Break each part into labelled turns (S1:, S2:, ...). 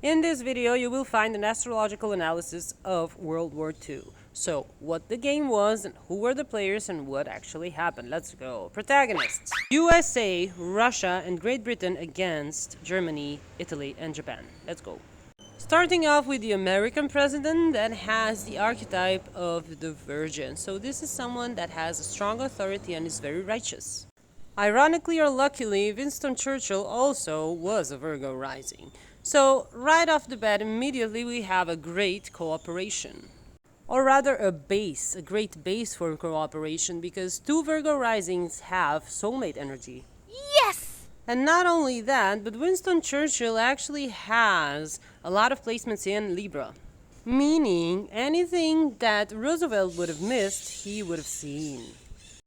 S1: In this video, you will find an astrological analysis of World War II. So, what the game was, and who were the players, and what actually happened. Let's go. Protagonists: USA, Russia, and Great Britain against Germany, Italy, and Japan. Let's go. Starting off with the American president that has the archetype of the Virgin. So this is someone that has a strong authority and is very righteous. Ironically or luckily, Winston Churchill also was a Virgo rising. So right off the bat, immediately we have a great cooperation. Or rather a great base for cooperation, because two Virgo risings have soulmate energy.
S2: Yes!
S1: And not only that, but Winston Churchill actually has a lot of placements in Libra. Meaning anything that Roosevelt would have missed, he would have seen.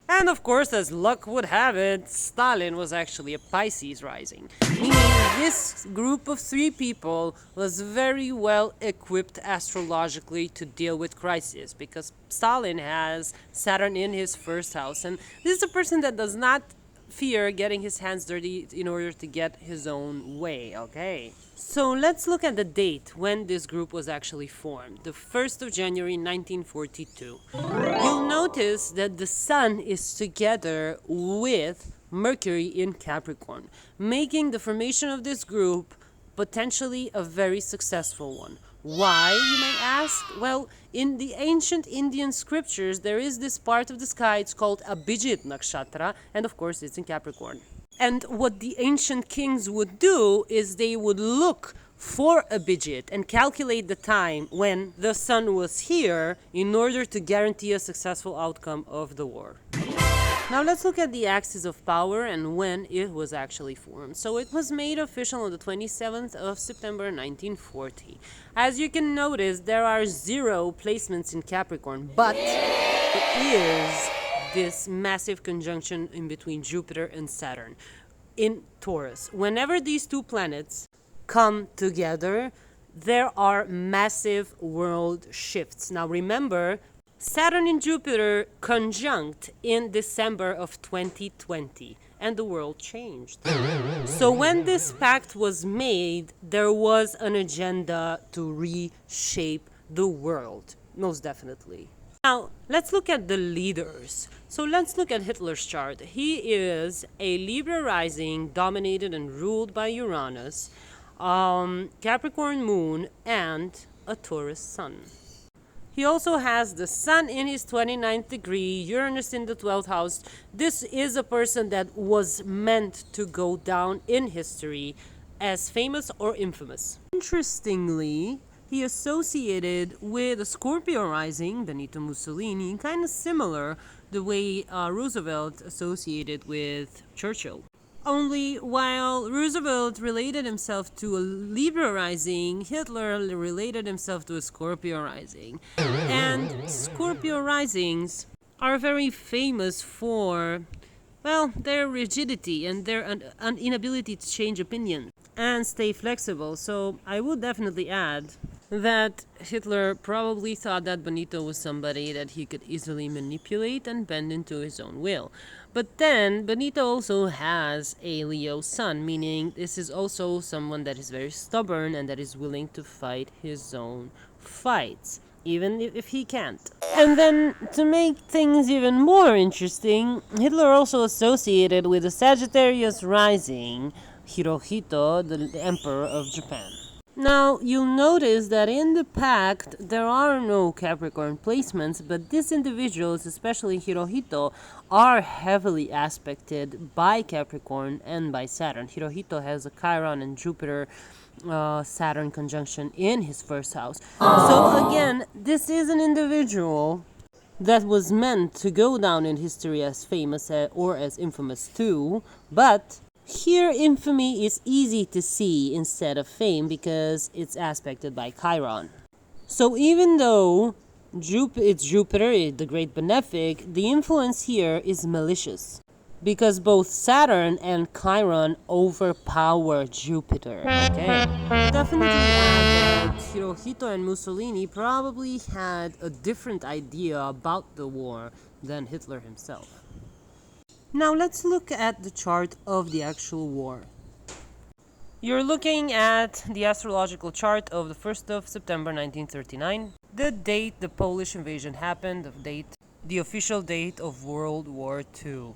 S1: And of course, as luck would have it, Stalin was actually a Pisces rising. Meaning this group of three people was very well equipped astrologically to deal with crisis, because Stalin has Saturn in his first house, and this is a person that does not fear getting his hands dirty in order to get his own way, okay? So let's look at the date when this group was actually formed, the 1st of January 1942. You'll notice that the Sun is together with Mercury in Capricorn, making the formation of this group potentially a very successful one. Why, you may ask? Well, in the ancient Indian scriptures, there is this part of the sky, it's called Abhijit Nakshatra, and of course it's in Capricorn. And what the ancient kings would do is they would look for Abhijit and calculate the time when the sun was here in order to guarantee a successful outcome of the war. Now let's look at the axis of power and when it was actually formed. So it was made official on the 27th of September 1940. As you can notice, there are 0 placements in Capricorn, but it is this massive conjunction in between Jupiter and Saturn in Taurus. Whenever these two planets come together, there are massive world shifts. Now remember, Saturn and Jupiter conjunct in December of 2020, and the world changed. So when this pact was made, there was an agenda to reshape the world, most definitely. Now, let's look at the leaders. So let's look at Hitler's chart. He is a Libra rising, dominated and ruled by Uranus, Capricorn moon, and a Taurus sun. He also has the Sun in his 29th degree, Uranus in the 12th house. This is a person that was meant to go down in history as famous or infamous. Interestingly, he associated with a Scorpio rising, Benito Mussolini, kind of similar the way Roosevelt associated with Churchill. Only while Roosevelt related himself to a Libra rising, Hitler related himself to a Scorpio rising. And Scorpio risings are very famous for, well, their rigidity and their inability to change opinion and stay flexible. So I would definitely add that Hitler probably thought that Benito was somebody that he could easily manipulate and bend into his own will. But then Benito also has a Leo sun, meaning this is also someone that is very stubborn and that is willing to fight his own fights, even if he can't. And then, to make things even more interesting, Hitler also associated with the Sagittarius rising, Hirohito, the Emperor of Japan. Now, you'll notice that in the pact, there are no Capricorn placements, but these individuals, especially Hirohito, are heavily aspected by Capricorn and by Saturn. Hirohito has a Chiron and Jupiter Saturn conjunction in his first house. So again, this is an individual that was meant to go down in history as famous or as infamous too, but here infamy is easy to see instead of fame because it's aspected by Chiron. So even though it's Jupiter, the great benefic, the influence here is malicious, because both Saturn and Chiron overpower Jupiter. Okay, definitely add that Hirohito and Mussolini probably had a different idea about the war than Hitler himself. Now let's look at the chart of the actual war. You're looking at the astrological chart of the 1st of September 1939, the date the Polish invasion happened, the official date of World War II.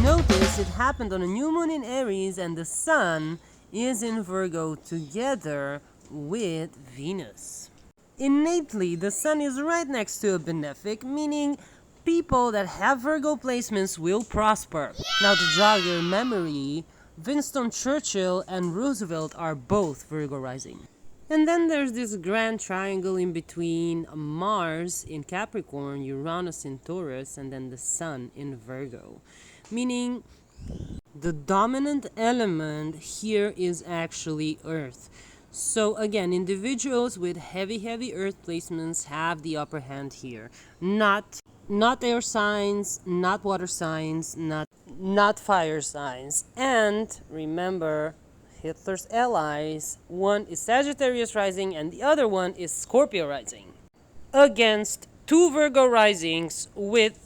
S1: Notice it happened on a new moon in Aries and the Sun is in Virgo together with Venus. Innately, the Sun is right next to a benefic, meaning people that have Virgo placements will prosper. Now to jog your memory, Winston Churchill and Roosevelt are both Virgo rising. And then there's this grand triangle in between Mars in Capricorn, Uranus in Taurus, and then the Sun in Virgo. Meaning the dominant element here is actually Earth. So again, individuals with heavy Earth placements have the upper hand here. Not air signs, not water signs, not fire signs. And remember, Hitler's allies, one is Sagittarius rising and the other one is Scorpio rising. Against two Virgo risings with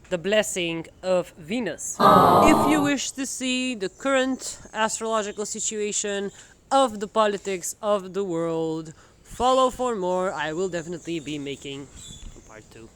S1: the blessing of Venus. Aww. If you wish to see the current astrological situation of the politics of the world, follow for more. I will definitely be making part 2.